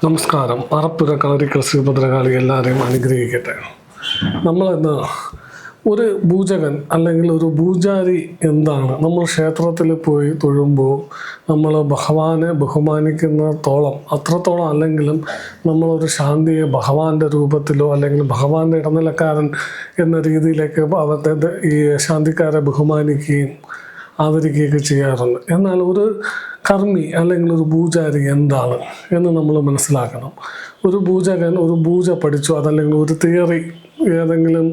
നമസ്കാരം. പറപ്പുര കളരിക്കൽ ശ്രീഭദ്രകാളി എല്ലാവരെയും അനുഗ്രഹിക്കട്ടെ. നമ്മളിന്ന് ഒരു പൂജകൻ അല്ലെങ്കിൽ ഒരു പൂജാരി എന്താണ്, നമ്മൾ ക്ഷേത്രത്തിൽ പോയി തൊഴുമ്പോൾ നമ്മൾ ഭഗവാനെ ബഹുമാനിക്കുന്നത്തോളം അത്രത്തോളം അല്ലെങ്കിലും നമ്മളൊരു ശാന്തിയെ ഭഗവാന്റെ രൂപത്തിലോ അല്ലെങ്കിൽ ഭഗവാന്റെ ഇടനിലക്കാരൻ എന്ന രീതിയിലേക്ക് അവരുടെ ഈ ശാന്തിക്കാരെ ബഹുമാനിക്കുകയും ആദരിക്കുകയൊക്കെ ചെയ്യാറുണ്ട്. എന്നാൽ ഒരു കർമ്മി അല്ലെങ്കിൽ ഒരു പൂജാരി എന്താണ് എന്ന് നമ്മൾ മനസ്സിലാക്കണം. ഒരു പൂജകൻ ഒരു പൂജ പഠിച്ചു, അതല്ലെങ്കിൽ ഒരു തിയറി ഏതെങ്കിലും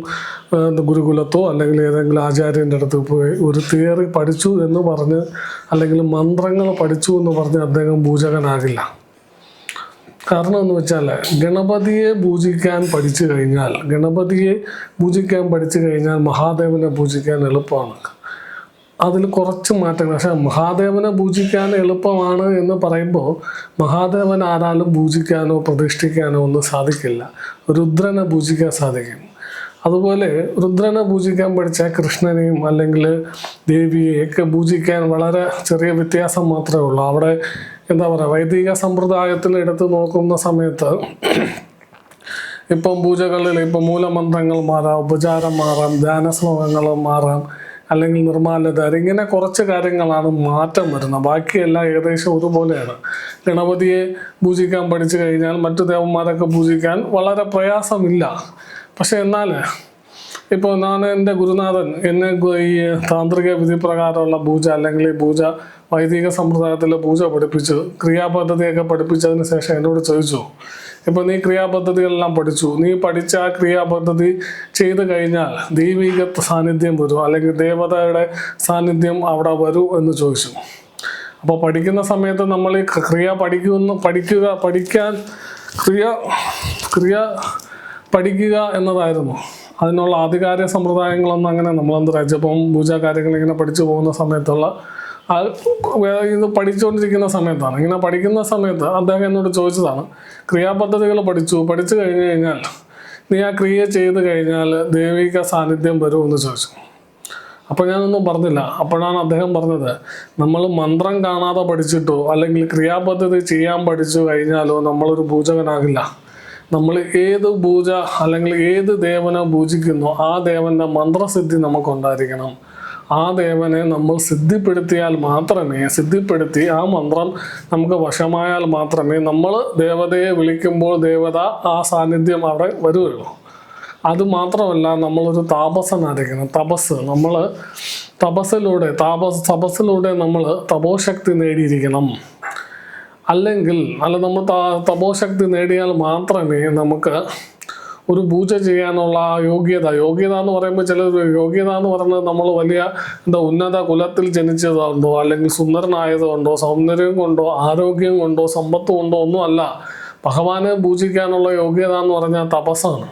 ഗുരുകുലത്തോ അല്ലെങ്കിൽ ഏതെങ്കിലും ആചാര്യൻ്റെ അടുത്ത് പോയി ഒരു തിയറി പഠിച്ചു എന്ന് പറഞ്ഞ് അല്ലെങ്കിൽ മന്ത്രങ്ങൾ പഠിച്ചു എന്ന് പറഞ്ഞ് അദ്ദേഹം പൂജകനാകില്ല. കാരണം എന്ന് വെച്ചാൽ ഗണപതിയെ പൂജിക്കാൻ പഠിച്ചു കഴിഞ്ഞാൽ മഹാദേവനെ പൂജിക്കാൻ എളുപ്പമാണ്. അതിൽ കുറച്ച് മാറ്റങ്ങൾ. പക്ഷേ മഹാദേവനെ പൂജിക്കാൻ എളുപ്പമാണ് എന്ന് പറയുമ്പോൾ മഹാദേവൻ ആരാലും പൂജിക്കാനോ പ്രതിഷ്ഠിക്കാനോ ഒന്നും സാധിക്കില്ല. രുദ്രനെ പൂജിക്കാൻ സാധിക്കും. അതുപോലെ രുദ്രനെ പൂജിക്കാൻ പഠിച്ച കൃഷ്ണനെയും അല്ലെങ്കിൽ ദേവിയെയൊക്കെ പൂജിക്കാൻ വളരെ ചെറിയ വ്യത്യാസം മാത്രമേ ഉള്ളൂ. അവിടെ എന്താ പറയുക, വൈദിക സമ്പ്രദായത്തിൽ എടുത്ത് നോക്കുന്ന സമയത്ത് ഇപ്പം പൂജകളിൽ ഇപ്പം മൂലമന്ത്രങ്ങൾ മാറാം, ഉപചാരം മാറാം, ധ്യാന ശ്ലോകങ്ങൾ മാറാം, അല്ലെങ്കിൽ നിർമ്മാല്യധാര, ഇങ്ങനെ കുറച്ച് കാര്യങ്ങളാണ് മാറ്റം വരുന്നത്. ബാക്കിയെല്ലാം ഏകദേശം ഒരുപോലെയാണ്. ഗണപതിയെ പൂജിക്കാൻ പഠിച്ചു കഴിഞ്ഞാൽ മറ്റു ദേവന്മാരൊക്കെ പൂജിക്കാൻ വളരെ പ്രയാസമില്ല. പക്ഷെ എന്നാൽ ഇപ്പോൾ ഞാൻ എൻ്റെ ഗുരുനാഥൻ എന്നെ ഈ താന്ത്രിക വിധി പ്രകാരമുള്ള പൂജ അല്ലെങ്കിൽ ഈ പൂജ വൈദിക സമ്പ്രദായത്തിലെ പൂജ പഠിപ്പിച്ചു, ക്രിയാപദ്ധതിയൊക്കെ പഠിപ്പിച്ചതിന് ശേഷം എന്നോട് ചോദിച്ചു, ഇപ്പോൾ നീ ക്രിയാപദ്ധതികളെല്ലാം പഠിച്ചു, നീ പഠിച്ച ആ ക്രിയാപദ്ധതി ചെയ്ത് കഴിഞ്ഞാൽ ദൈവിക സാന്നിധ്യം വരും അല്ലെങ്കിൽ ദേവതയുടെ സാന്നിധ്യം അവിടെ വരൂ എന്ന് ചോദിച്ചു. അപ്പോൾ പഠിക്കുന്ന സമയത്ത് നമ്മൾ ഈ ക്രിയ പഠിക്കുക എന്നതായിരുന്നു. അതിനുള്ള ആധികാരിക സമ്പ്രദായങ്ങളൊന്നും അങ്ങനെ നമ്മളെന്ത് ജപം പൂജാ കാര്യങ്ങൾ ഇങ്ങനെ പഠിച്ചു പോകുന്ന സമയത്തുള്ള ഇത് പഠിച്ചുകൊണ്ടിരിക്കുന്ന സമയത്താണ്. ഇങ്ങനെ പഠിക്കുന്ന സമയത്ത് അദ്ദേഹം എന്നോട് ചോദിച്ചതാണ്, ക്രിയാപദ്ധതികൾ പഠിച്ചു കഴിഞ്ഞു കഴിഞ്ഞാൽ നീ ആ ക്രിയ ചെയ്ത് കഴിഞ്ഞാൽ ദൈവിക സാന്നിധ്യം വരുമെന്ന് ചോദിച്ചു. അപ്പോൾ ഞാനൊന്നും പറഞ്ഞില്ല. അപ്പോഴാണ് അദ്ദേഹം പറഞ്ഞത്, നമ്മൾ മന്ത്രം കാണാതെ പഠിച്ചിട്ടോ അല്ലെങ്കിൽ ക്രിയാപദ്ധതി ചെയ്യാൻ പഠിച്ചു കഴിഞ്ഞാലോ നമ്മളൊരു പൂജകനാകില്ല. നമ്മൾ ഏത് പൂജ അല്ലെങ്കിൽ ഏത് ദേവനെ പൂജിക്കുന്നോ ആ ദേവൻ്റെ മന്ത്രസിദ്ധി നമുക്കുണ്ടായിരിക്കണം. ആ ദേവനെ നമ്മൾ സിദ്ധിപ്പെടുത്തി ആ മന്ത്രം നമുക്ക് വശമായാൽ മാത്രമേ നമ്മൾ ദേവതയെ വിളിക്കുമ്പോൾ ദേവത ആ സാന്നിധ്യം അവിടെ വരുകയുള്ളൂ. അത് മാത്രമല്ല, നമ്മളൊരു താപസനായിരിക്കണം. നമ്മൾ തപസ്സിലൂടെ നമ്മൾ തപോശക്തി നേടിയിരിക്കണം. അല്ലെങ്കിൽ നമ്മൾ തപോശക്തി നേടിയാൽ മാത്രമേ നമുക്ക് ഒരു പൂജ ചെയ്യാനുള്ള യോഗ്യത എന്ന് പറയുമ്പോൾ യോഗ്യത എന്ന് പറയുന്നത് നമ്മൾ വലിയ ഉന്നത കുലത്തിൽ ജനിച്ചതുകൊണ്ടോ അല്ലെങ്കിൽ സുന്ദരനായതുകൊണ്ടോ സൗന്ദര്യം കൊണ്ടോ ആരോഗ്യം കൊണ്ടോ സമ്പത്ത് കൊണ്ടോ ഒന്നും അല്ല. ഭഗവാനെ പൂജിക്കാനുള്ള യോഗ്യത എന്ന് പറഞ്ഞാൽ തപസ്സാണ്.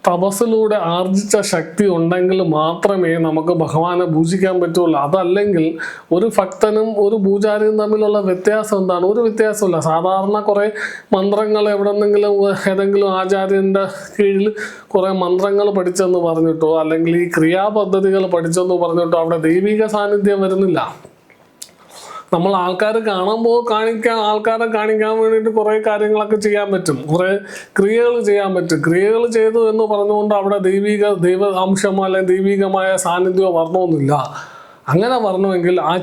തപസ്സിലൂടെ ആർജിച്ച ശക്തി ഉണ്ടെങ്കിൽ മാത്രമേ നമുക്ക് ഭഗവാനെ പൂജിക്കാൻ പറ്റുള്ളൂ. അതല്ലെങ്കിൽ ഒരു ഭക്തനും ഒരു പൂജാരിയും തമ്മിലുള്ള വ്യത്യാസം എന്താണ്? ഒരു വ്യത്യാസമില്ല. സാധാരണ കുറേ മന്ത്രങ്ങൾ എവിടെന്നെങ്കിലും ഏതെങ്കിലും ആചാര്യൻ്റെ കീഴിൽ കുറേ മന്ത്രങ്ങൾ പഠിച്ചെന്ന് പറഞ്ഞിട്ടോ അല്ലെങ്കിൽ ഈ ക്രിയാപദ്ധതികൾ പഠിച്ചെന്ന് പറഞ്ഞിട്ടോ അവിടെ ദൈവിക സാന്നിധ്യം വരുന്നില്ല. നമ്മൾ ആൾക്കാരെ കാണിക്കാൻ വേണ്ടിയിട്ട് കുറേ കാര്യങ്ങളൊക്കെ ചെയ്യാൻ പറ്റും, കുറേ ക്രിയകൾ ചെയ്യാൻ പറ്റും. ക്രിയകൾ ചെയ്തു എന്ന് പറഞ്ഞുകൊണ്ട് അവിടെ ദൈവ അംശമോ അല്ലെങ്കിൽ ദൈവികമായ സാന്നിധ്യമോ വരണമെന്നില്ല. അങ്ങനെ വരണമെങ്കിൽ ആ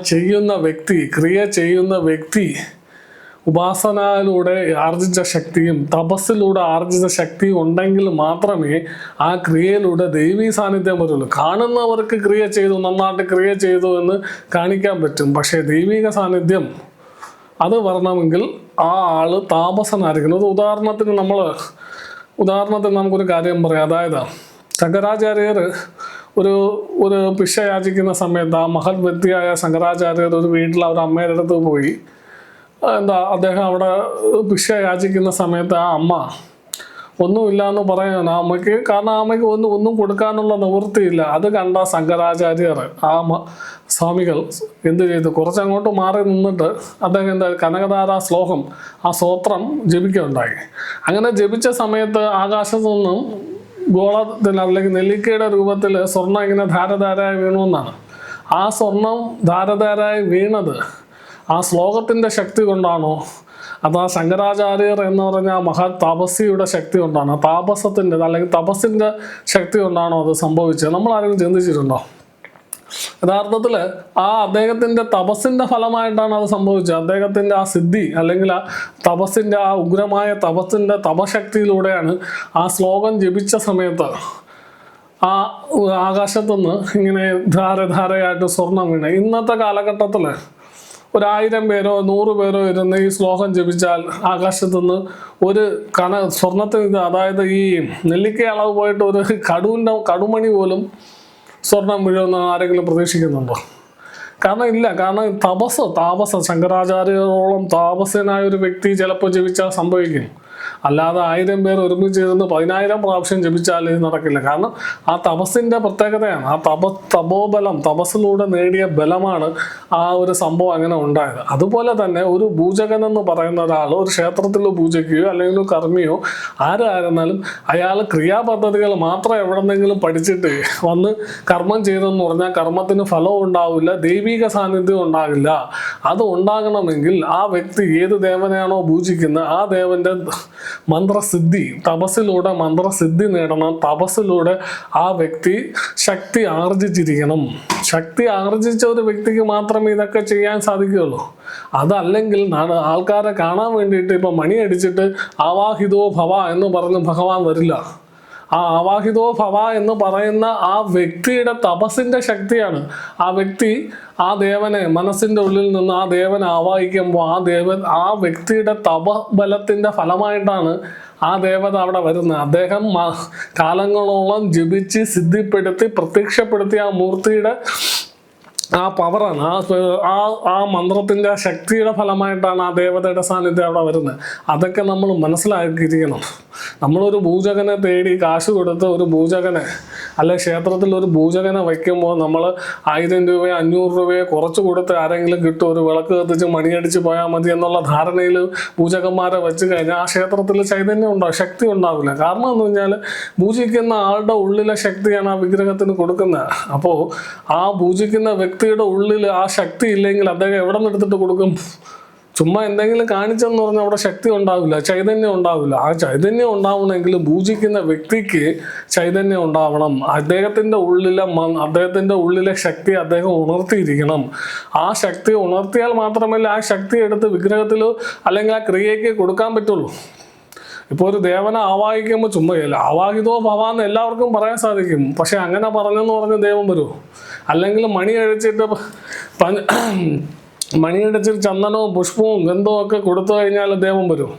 ക്രിയ ചെയ്യുന്ന വ്യക്തി ഉപാസനയിലൂടെ ആർജിച്ച ശക്തിയും തപസ്സിലൂടെ ആർജിച്ച ശക്തിയും ഉണ്ടെങ്കിൽ മാത്രമേ ആ ക്രിയയിലൂടെ ദൈവീ സാന്നിധ്യം വരുള്ളൂ. കാണുന്നവർക്ക് നന്നായിട്ട് ക്രിയ ചെയ്തു എന്ന് കാണിക്കാൻ പറ്റും. പക്ഷേ ദൈവിക സാന്നിധ്യം അത് വരണമെങ്കിൽ ആ ആള് താപസനായിരിക്കണം. ഉദാഹരണത്തിന് നമുക്കൊരു കാര്യം പറയാം. അതായത് ശങ്കരാചാര്യർ ഒരു ഭിക്ഷ യാചിക്കുന്ന സമയത്ത് ആ മഹത് വ്യക്തിയായ ശങ്കരാചാര്യർ ഒരു വീട്ടിൽ അവർ അമ്മയുടെ അടുത്ത് പോയി അദ്ദേഹം അവിടെ ഭിക്ഷ യാചിക്കുന്ന സമയത്ത് ആ അമ്മ ഒന്നുമില്ല എന്ന് പറയാൻ അമ്മയ്ക്ക്, കാരണം അമ്മയ്ക്ക് ഒന്നും കൊടുക്കാനുള്ള നിവൃത്തിയില്ല. അത് കണ്ട ശങ്കരാചാര്യർ സ്വാമികൾ എന്ത് ചെയ്തു, കുറച്ചങ്ങോട്ട് മാറി നിന്നിട്ട് അദ്ദേഹം കനകധാര ശ്ലോകം ആ സ്തോത്രം ജപിക്കുകയുണ്ടായി. അങ്ങനെ ജപിച്ച സമയത്ത് ആകാശത്തു നിന്നും ഗോളത്തിൽ അല്ലെങ്കിൽ നെല്ലിക്കയുടെ രൂപത്തിൽ സ്വർണ്ണം ഇങ്ങനെ ധാരധാരായി വീണമെന്നാണ്. ആ സ്വർണം ധാരധാരായി വീണത് ആ ശ്ലോകത്തിൻ്റെ ശക്തി കൊണ്ടാണോ അത് ആ ശങ്കരാചാര്യർ എന്ന് പറഞ്ഞ ആ മഹാ തപസ്സിയുടെ ശക്തി കൊണ്ടാണ്, താപസത്തിൻ്റെ അല്ലെങ്കിൽ തപസ്സിൻ്റെ ശക്തി കൊണ്ടാണോ അത് സംഭവിച്ചത്? നമ്മൾ ആരെങ്കിലും ചിന്തിച്ചിട്ടുണ്ടോ? യഥാർത്ഥത്തിൽ ആ അദ്ദേഹത്തിൻ്റെ തപസ്സിൻ്റെ ഫലമായിട്ടാണ് അത് സംഭവിച്ചത്. അദ്ദേഹത്തിൻ്റെ ആ സിദ്ധി അല്ലെങ്കിൽ ആ തപസ്സിൻ്റെ ആ ഉഗ്രമായ തപസ്സിൻ്റെ തപശക്തിയിലൂടെയാണ് ആ ശ്ലോകം ജപിച്ച സമയത്ത് ആ ആകാശത്തുനിന്ന് ഇങ്ങനെ ധാരധാരയായിട്ട് സ്വർണം വീണ. ഇന്നത്തെ കാലഘട്ടത്തിൽ 1000 പേരോ 100 പേരോ ഇരുന്ന് ഈ ശ്ലോകം ജപിച്ചാൽ ആകാശത്തുനിന്ന് ഒരു സ്വർണത്തിന് അതായത് ഈ നെല്ലിക്ക അളവ് പോയിട്ട് ഒരു കടുമണി പോലും സ്വർണം വീഴുമെന്ന് ആരെങ്കിലും പ്രതീക്ഷിക്കുന്നുണ്ടോ? കാരണം ഇല്ല. കാരണം താപസ ശങ്കരാചാര്യരോളം താപസനായ ഒരു വ്യക്തി ചിലപ്പോൾ ജപിച്ചാൽ സംഭവിക്കും. അല്ലാതെ 1000 പേർ ഒരുമിച്ചിരുന്ന് 10000 പ്രാവശ്യം ജപിച്ചാൽ ഇത് നടക്കില്ല. കാരണം ആ തപസ്സിൻ്റെ പ്രത്യേകതയാണ്. ആ തപോബലം, തപസ്സിലൂടെ നേടിയ ബലമാണ് ആ ഒരു സംഭവം അങ്ങനെ ഉണ്ടായത്. അതുപോലെ തന്നെ ഒരു പൂജകൻ എന്ന് പറയുന്ന ഒരാൾ ഒരു ക്ഷേത്രത്തിൽ പൂജയ്ക്കുകയോ അല്ലെങ്കിൽ കർമ്മിയോ ആരായിരുന്നാലും അയാൾ ക്രിയാപദ്ധതികൾ മാത്രം എവിടെന്നെങ്കിലും പഠിച്ചിട്ട് വന്ന് കർമ്മം ചെയ്തെന്ന് പറഞ്ഞാൽ കർമ്മത്തിന് ഫലവും ഉണ്ടാവില്ല, ദൈവിക സാന്നിധ്യം ഉണ്ടാകില്ല. അത് ഉണ്ടാകണമെങ്കിൽ ആ വ്യക്തി ഏത് ദേവനെയാണോ പൂജിക്കുന്നത് ആ ദേവന്റെ മന്ത്രസിദ്ധി, തപസ്സിലൂടെ മന്ത്രസിദ്ധി നേടണം. തപസ്സിലൂടെ ആ വ്യക്തി ശക്തി ആർജിച്ചിരിക്കണം. ശക്തി ആർജിച്ച ഒരു വ്യക്തിക്ക് മാത്രമേ ഇതൊക്കെ ചെയ്യാൻ സാധിക്കുകയുള്ളൂ. അതല്ലെങ്കിൽ ആൾക്കാരെ കാണാൻ വേണ്ടിയിട്ട് ഇപ്പം മണി അടിച്ചിട്ട് ആവാഹിതോ ഭവ എന്ന് പറഞ്ഞ് ഭഗവാൻ വരില്ല. ആ ആവാഹിതോ ഭവ എന്ന് പറയുന്ന ആ വ്യക്തിയുടെ തപസ്സിൻ്റെ ശക്തിയാണ്. ആ വ്യക്തി ആ ദേവനെ മനസ്സിൻ്റെ ഉള്ളിൽ നിന്ന് ആ ദേവനെ ആവാഹിക്കുമ്പോൾ ആ വ്യക്തിയുടെ തപബലത്തിൻ്റെ ഫലമായിട്ടാണ് ആ ദേവത അവിടെ വരുന്നത്. അദ്ദേഹം കാലങ്ങളോളം ജപിച്ച് സിദ്ധിപ്പെടുത്തി പ്രത്യക്ഷപ്പെടുത്തിയ ആ മൂർത്തിയുടെ ആ പവറാണ്, ആ മന്ത്രത്തിൻ്റെ ശക്തിയുടെ ഫലമായിട്ടാണ് ആ ദേവതയുടെ സാന്നിധ്യം അവിടെ വരുന്നത്. അതൊക്കെ നമ്മൾ മനസ്സിലാക്കിയിരിക്കണം. നമ്മളൊരു പൂജകനെ തേടി കാശ് കൊടുത്ത് ഒരു പൂജകനെ അല്ലെ ക്ഷേത്രത്തിൽ ഒരു പൂജകനെ വയ്ക്കുമ്പോൾ നമ്മൾ 1000 രൂപയോ 500 രൂപയോ കുറച്ച് കൊടുത്ത് ആരെങ്കിലും കിട്ടും, ഒരു വിളക്ക് കത്തിച്ച് മണിയടിച്ച് പോയാൽ മതി എന്നുള്ള ധാരണയിൽ പൂജകന്മാരെ വെച്ച് കഴിഞ്ഞാൽ ആ ക്ഷേത്രത്തിൽ ചൈതന്യം ഉണ്ടാവും, ശക്തി ഉണ്ടാവില്ല. കാരണം എന്ന് പറഞ്ഞാൽ പൂജിക്കുന്ന ആളുടെ ഉള്ളിലെ ശക്തിയാണ് ആ വിഗ്രഹത്തിന് കൊടുക്കുന്നത്. അപ്പോൾ ആ പൂജിക്കുന്ന വ്യക്തിയുടെ ഉള്ളിൽ ആ ശക്തി ഇല്ലെങ്കിൽ അദ്ദേഹം എവിടെ നിന്ന് എടുത്തിട്ട് കൊടുക്കും? ചുമ്മാ എന്തെങ്കിലും കാണിച്ചെന്ന് പറഞ്ഞാൽ അവിടെ ശക്തി ഉണ്ടാവില്ല, ചൈതന്യം ഉണ്ടാവില്ല. ആ ചൈതന്യം ഉണ്ടാവണമെങ്കിൽ പൂജിക്കുന്ന വ്യക്തിക്ക് ചൈതന്യം ഉണ്ടാവണം. അദ്ദേഹത്തിൻ്റെ ഉള്ളിലെ ശക്തി അദ്ദേഹം ഉണർത്തിയിരിക്കണം. ആ ശക്തി ഉണർത്തിയാൽ മാത്രമല്ല ആ ശക്തി എടുത്ത് വിഗ്രഹത്തിലോ അല്ലെങ്കിൽ ആ ക്രിയയ്ക്ക് കൊടുക്കാൻ പറ്റുള്ളൂ. ഇപ്പോൾ ഒരു ദേവനെ ആവാഹിക്കുമ്പോൾ ചുമ്മയല്ല, ആവാഹിതോ ഭവാന്ന് എല്ലാവർക്കും പറയാൻ സാധിക്കും. പക്ഷെ അങ്ങനെ പറഞ്ഞെന്ന് പറഞ്ഞ് ദൈവം വരുമോ? അല്ലെങ്കിൽ മണിയടിച്ചിട്ട് ചന്ദനവും പുഷ്പവും ഗന്ധവും ഒക്കെ കൊടുത്തു കഴിഞ്ഞാൽ ദൈവം വരും.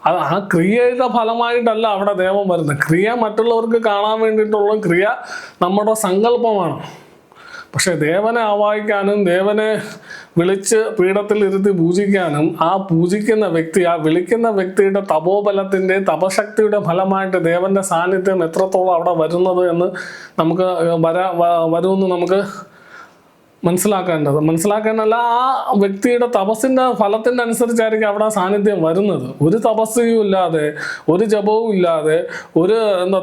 അത് ആ ക്രിയയുടെ ഫലമായിട്ടല്ല അവിടെ ദൈവം വരുന്നത്. ക്രിയ മറ്റുള്ളവർക്ക് കാണാൻ വേണ്ടിയിട്ടുള്ള ക്രിയ നമ്മുടെ സങ്കല്പമാണ്. പക്ഷെ ദേവനെ ആവാഹിക്കാനും ദേവനെ വിളിച്ച് പീഠത്തിൽ ഇരുത്തി പൂജിക്കാനും ആ പൂജിക്കുന്ന വ്യക്തി, ആ വിളിക്കുന്ന വ്യക്തിയുടെ തപോബലത്തിൻ്റെ തപശക്തിയുടെ ഫലമായിട്ട് ദേവന്റെ സാന്നിധ്യം എത്രത്തോളം അവിടെ വരുന്നത് എന്ന് നമുക്ക് വരുമെന്ന് നമുക്ക് മനസ്സിലാക്കാനല്ല, ആ വ്യക്തിയുടെ തപസ്സിൻ്റെ ഫലത്തിൻ്റെ അനുസരിച്ചായിരിക്കും അവിടെ സാന്നിധ്യം വരുന്നത്. ഒരു തപസ്സയും ഇല്ലാതെ ഒരു ജപവും ഇല്ലാതെ ഒരു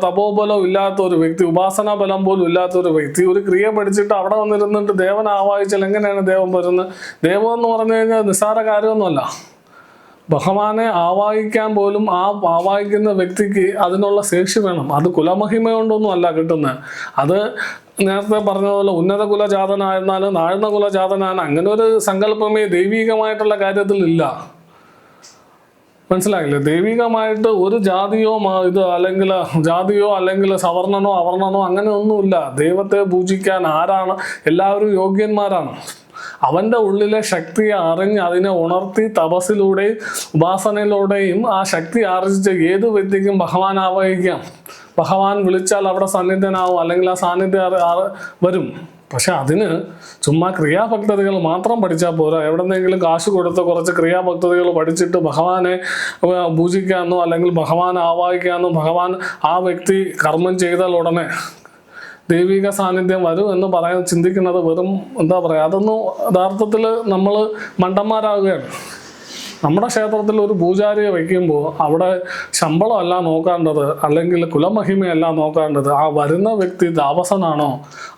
തപോബലവും ഇല്ലാത്ത ഒരു വ്യക്തി, ഉപാസനാ ബലം പോലും ഇല്ലാത്ത ഒരു വ്യക്തി ഒരു ക്രിയ പഠിച്ചിട്ട് അവിടെ വന്നിരുന്നിട്ട് ദേവൻ ആവാഹിച്ചാൽ എങ്ങനെയാണ് ദേവൻ വരുന്നത്? ദൈവം എന്ന് പറഞ്ഞു കഴിഞ്ഞാൽ നിസ്സാര കാര്യമൊന്നുമല്ല. ഭഗവാനെ ആവാഹിക്കാൻ പോലും ആ ആവാഹിക്കുന്ന വ്യക്തിക്ക് അതിനുള്ള ശേഷി വേണം. അത് കുലമഹിമ കൊണ്ടൊന്നും അല്ല കിട്ടുന്നത്. അത് നേരത്തെ പറഞ്ഞതുപോലെ ഉന്നത കുലജാതനായിരുന്നാലും താഴ്ന്ന കുലജാതനാണ്, അങ്ങനെ ഒരു സങ്കല്പമേ ദൈവികമായിട്ടുള്ള കാര്യത്തിൽ ഇല്ല. മനസ്സിലായില്ലേ? ദൈവികമായിട്ട് ഒരു ജാതിയോ അല്ലെങ്കിൽ സവർണനോ അവർണനോ അങ്ങനെ ഒന്നുമില്ല. ദൈവത്തെ പൂജിക്കാൻ ആരാണ്? എല്ലാവരും യോഗ്യന്മാരാണ്. അവൻ്റെ ഉള്ളിലെ ശക്തിയെ അറിഞ്ഞ് അതിനെ ഉണർത്തി തപസ്സിലൂടെയും ഉപാസനയിലൂടെയും ആ ശക്തി ആർജിച്ച ഏത് വ്യക്തിക്കും ഭഗവാൻ ആവഹിക്കാം. ഭഗവാൻ വിളിച്ചാൽ അവിടെ സന്നിധ്യനാവും, അല്ലെങ്കിൽ ആ സാന്നിധ്യം വരും. പക്ഷെ അതിന് ചുമ്മാ ക്രിയാഭക്തതകൾ മാത്രം പഠിച്ചാൽ പോരാ. എവിടെന്നെങ്കിലും കാശ് കൊടുത്ത് കുറച്ച് ക്രിയാഭക്തതകൾ പഠിച്ചിട്ട് ഭഗവാനെ പൂജിക്കാമെന്നോ അല്ലെങ്കിൽ ഭഗവാനെ ആവാഹിക്കാമെന്നോ ഭഗവാൻ ആ വ്യക്തി കർമ്മം ചെയ്താൽ ഉടനെ ദൈവിക സാന്നിധ്യം വരും എന്ന് പറയാൻ ചിന്തിക്കുന്നത് വെറും എന്താ പറയുക, അതൊന്നും യഥാർത്ഥത്തിൽ നമ്മൾ മണ്ടന്മാരാകുകയാണ്. നമ്മുടെ ക്ഷേത്രത്തിൽ ഒരു പൂജാരിയെ വയ്ക്കുമ്പോൾ അവിടെ ശമ്പളമല്ല നോക്കേണ്ടത്, അല്ലെങ്കിൽ കുലമഹിമയല്ല നോക്കേണ്ടത്. ആ വരുന്ന വ്യക്തി താപസനാണോ,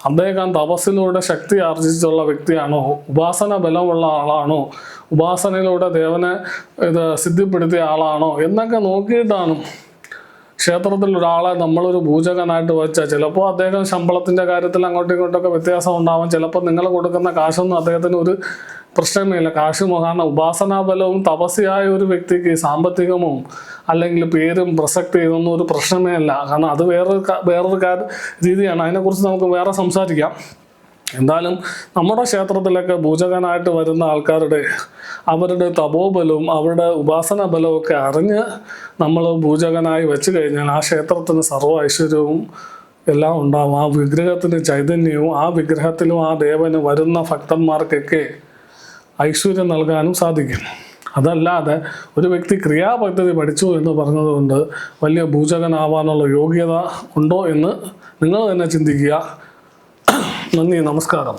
അദ്ദേഹം തപസ്സിലൂടെ ശക്തി ആർജിച്ചുള്ള വ്യക്തിയാണോ, ഉപാസന ബലമുള്ള ആളാണോ, ഉപാസനയിലൂടെ ദേവനെ സിദ്ധിപ്പെടുത്തിയ ആളാണോ എന്നൊക്കെ നോക്കിയിട്ടാണ് ക്ഷേത്രത്തിൽ ഒരാളെ നമ്മളൊരു പൂജകനായിട്ട് വെച്ചാൽ ചിലപ്പോൾ അദ്ദേഹം ശമ്പളത്തിൻ്റെ കാര്യത്തിൽ അങ്ങോട്ടും ഇങ്ങോട്ടൊക്കെ വ്യത്യാസം ഉണ്ടാവും. ചിലപ്പോൾ നിങ്ങൾ കൊടുക്കുന്ന കാശൊന്നും അദ്ദേഹത്തിന് ഒരു പ്രശ്നമേ ഇല്ല. കാശ് കാരണം ഉപാസനാബലവും തപസ്യായ ഒരു വ്യക്തിക്ക് സാമ്പത്തികമോ അല്ലെങ്കിൽ പേരും പ്രസക്തി ഇതൊന്നും ഒരു പ്രശ്നമേ അല്ല. കാരണം അത് വേറൊരു രീതിയാണ്. അതിനെക്കുറിച്ച് നമുക്ക് വേറെ സംസാരിക്കാം. എന്തായാലും നമ്മുടെ ക്ഷേത്രത്തിലൊക്കെ പൂജകനായിട്ട് വരുന്ന അവരുടെ തപോബലവും അവരുടെ ഉപാസന ബലവും ഒക്കെ അറിഞ്ഞ് നമ്മൾ പൂജകനായി വെച്ച് കഴിഞ്ഞാൽ ആ ക്ഷേത്രത്തിന് സർവ്വ ഐശ്വര്യവും എല്ലാം ഉണ്ടാവും. ആ വിഗ്രഹത്തിന് ചൈതന്യവും ആ വിഗ്രഹത്തിലും ആ ദേവന് വരുന്ന ഭക്തന്മാർക്കൊക്കെ ഐശ്വര്യം നൽകാനും സാധിക്കും. അതല്ലാതെ ഒരു വ്യക്തി ക്രിയാപദ്ധതി പഠിച്ചു എന്ന് പറഞ്ഞതുകൊണ്ട് വലിയ പൂജകനാവാനുള്ള യോഗ്യത ഉണ്ടോ എന്ന് നിങ്ങൾ തന്നെ ചിന്തിക്കുക. നന്ദി, നമസ്കാരം.